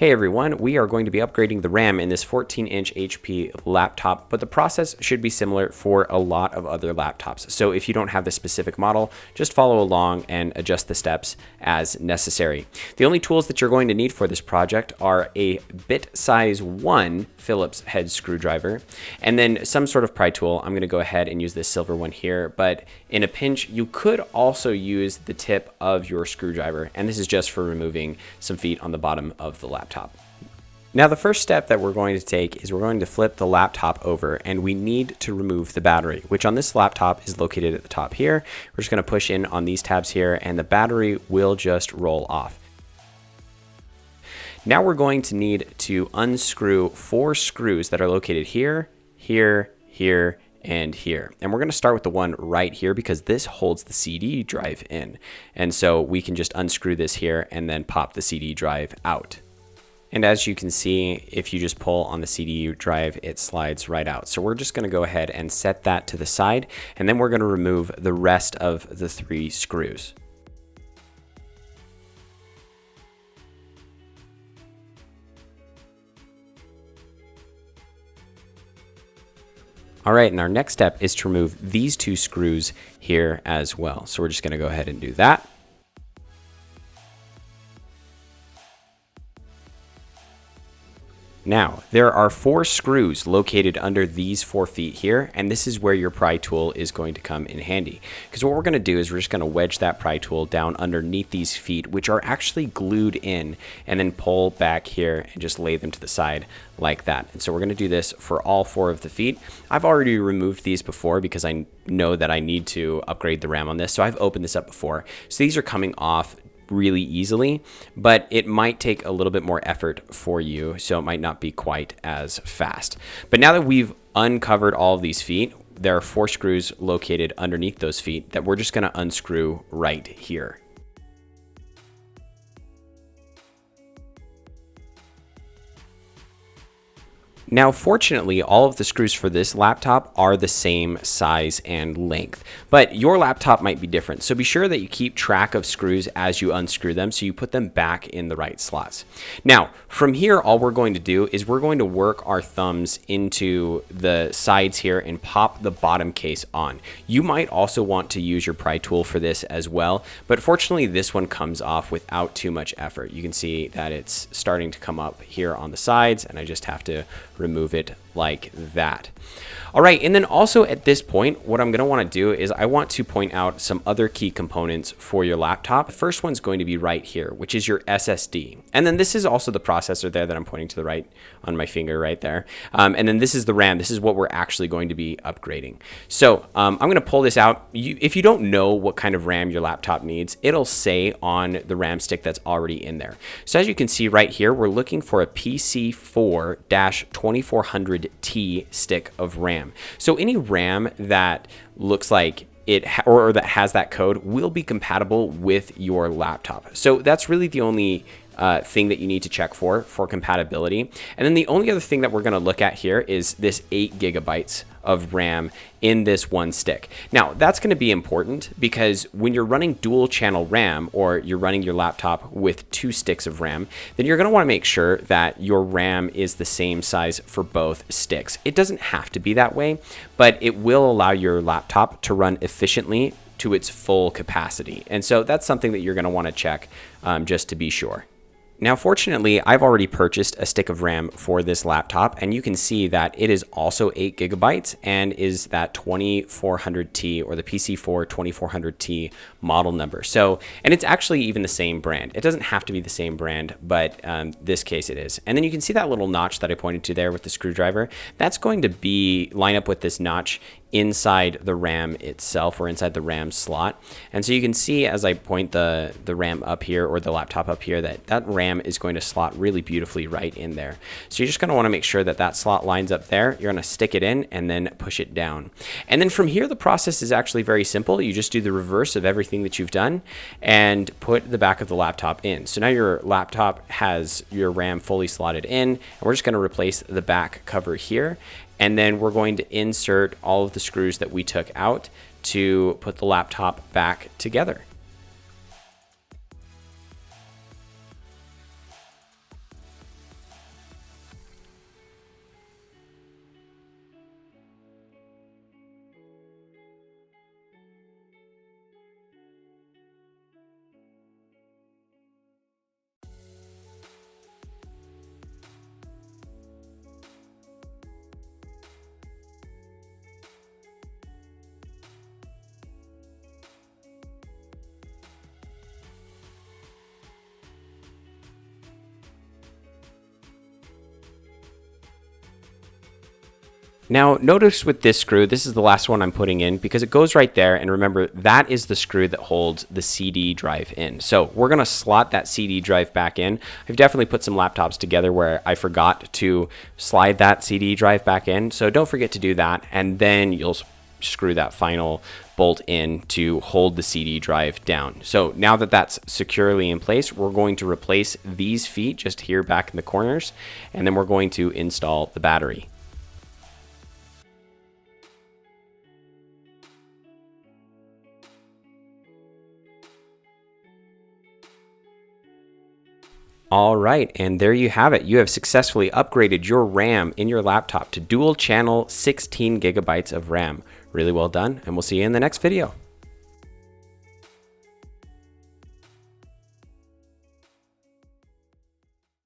Hey everyone, we are going to be upgrading the RAM in this 14-inch HP laptop, but the process should be similar for a lot of other laptops. So if you don't have the specific model, just follow along and adjust the steps as necessary. The only tools that you're going to need for this project are a bit size 1 Phillips head screwdriver, and then some sort of pry tool. I'm going to go ahead and use this silver one here, but in a pinch, you could also use the tip of your screwdriver, and this is just for removing some feet on the bottom of the laptop. Now the first step that we're going to take is we're going to flip the laptop over, and we need to remove the battery, which on this laptop is located at the top here. We're just going to push in on these tabs here and the battery will just roll off. Now we're going to need to unscrew 4 screws that are located here, here, here, and here. And we're going to start with the one right here because this holds the CD drive in. And so we can just unscrew this here and then pop the CD drive out. And as you can see, if you just pull on the CD drive, it slides right out. So we're just going to go ahead and set that to the side, and then we're going to remove the rest of the 3 screws. All right, and our next step is to remove these 2 screws here as well. So we're just going to go ahead and do that. Now, there are 4 screws located under these 4 feet here, and this is where your pry tool is going to come in handy. Because what we're going to do is we're just going to wedge that pry tool down underneath these feet, which are actually glued in, and then pull back here and just lay them to the side like that. And so we're going to do this for all 4 of the feet. I've already removed these before because I know that I need to upgrade the RAM on this, so I've opened this up before. So these are coming off really easily, but it might take a little bit more effort for you, so it might not be quite as fast. But now that we've uncovered all of these feet, there are 4 screws located underneath those feet that we're just going to unscrew right here. Now, fortunately, all of the screws for this laptop are the same size and length, but your laptop might be different. So be sure that you keep track of screws as you unscrew them so you put them back in the right slots. Now, from here, all we're going to do is we're going to work our thumbs into the sides here and pop the bottom case on. You might also want to use your pry tool for this as well, but fortunately, this one comes off without too much effort. You can see that it's starting to come up here on the sides, and I just have to remove it like that. All right, and then also at this point, what I'm going to want to do is I want to point out some other key components for your laptop. The first one's going to be right here, which is your SSD. And then this is also the processor there that I'm pointing to the right on my finger right there. And then this is the RAM. This is what we're actually going to be upgrading. So I'm going to pull this out. If you don't know what kind of RAM your laptop needs, it'll say on the RAM stick that's already in there. So as you can see right here, we're looking for a PC4-2400T stick of RAM. So any RAM that looks like it or that has that code will be compatible with your laptop. So that's really the only thing that you need to check for compatibility. And then the only other thing that we're going to look at here is this 8 gigabytes of RAM in this one stick. Now, that's going to be important because when you're running dual channel RAM or you're running your laptop with 2 sticks of RAM, then you're going to want to make sure that your RAM is the same size for both sticks. It doesn't have to be that way, but it will allow your laptop to run efficiently to its full capacity. And so that's something that you're going to want to check just to be sure. Now, fortunately, I've already purchased a stick of RAM for this laptop, and you can see that it is also 8 gigabytes and is that 2400T or the PC4-2400T model number. So, and it's actually even the same brand. It doesn't have to be the same brand, but this case it is. And then you can see that little notch that I pointed to there with the screwdriver. That's going to be line up with this notch inside the RAM itself or inside the RAM slot. And so you can see as I point the RAM up here or the laptop up here that RAM is going to slot really beautifully right in there. So you're just going to want to make sure that that slot lines up there. You're going to stick it in and then push it down. And then from here, the process is actually very simple. You just do the reverse of everything that you've done and put the back of the laptop in. So now your laptop has your RAM fully slotted in, and we're just going to replace the back cover here. And then we're going to insert all of the screws that we took out to put the laptop back together. Now notice with this screw, this is the last one I'm putting in because it goes right there, and remember that is the screw that holds the CD drive in. So we're gonna slot that CD drive back in. I've definitely put some laptops together where I forgot to slide that CD drive back in, so don't forget to do that, and then you'll screw that final bolt in to hold the CD drive down. So now that that's securely in place, we're going to replace these feet just here back in the corners, and then we're going to install the battery. All right, and there you have it. You have successfully upgraded your RAM in your laptop to dual channel 16 gigabytes of RAM. Really well done, and we'll see you in the next video.